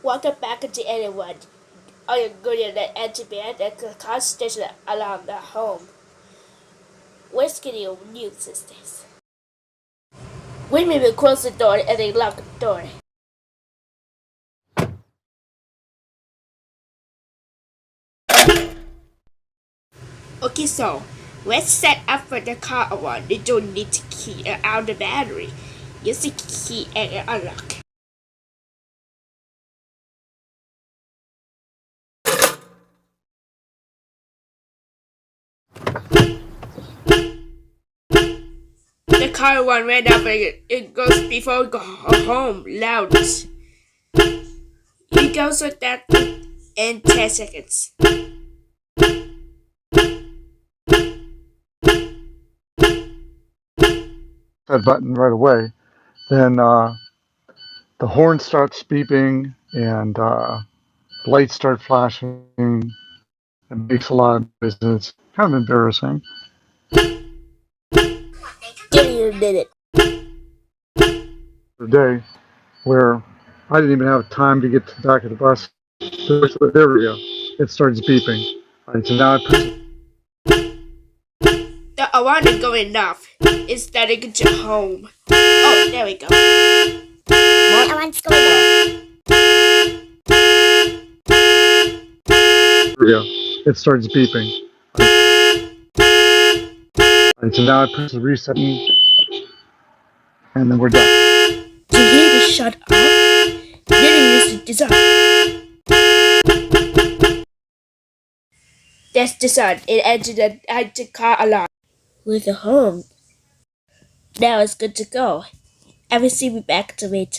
Welcome back to anyone. I am good at the anti-band and the constellation around the home. Where's getting new systems? Women will close the door and they lock the door. Okay, so let's set up for the car alarm. You don't need to key out the battery. Use the key and unlock. The car alarm ran up and it goes before we go home. Loud. It goes with that in 10 seconds. That button right away, then the horn starts beeping and lights start flashing and makes a lot of noise. And it's kind of embarrassing. Gideon did it. The day where I didn't even have time to get to the back of the bus. There we go. It starts beeping. All right, so now I press. The alarm is going off. It's starting to get you home. Oh, there we go. My alarm's going off. There we go. It starts beeping. All right, so now I press the reset and then we're done. Do you hear the shut up? Gideon used to design. That's the sound. It entered the car alarm. With the home. Now it's good to go. I will see you back to it.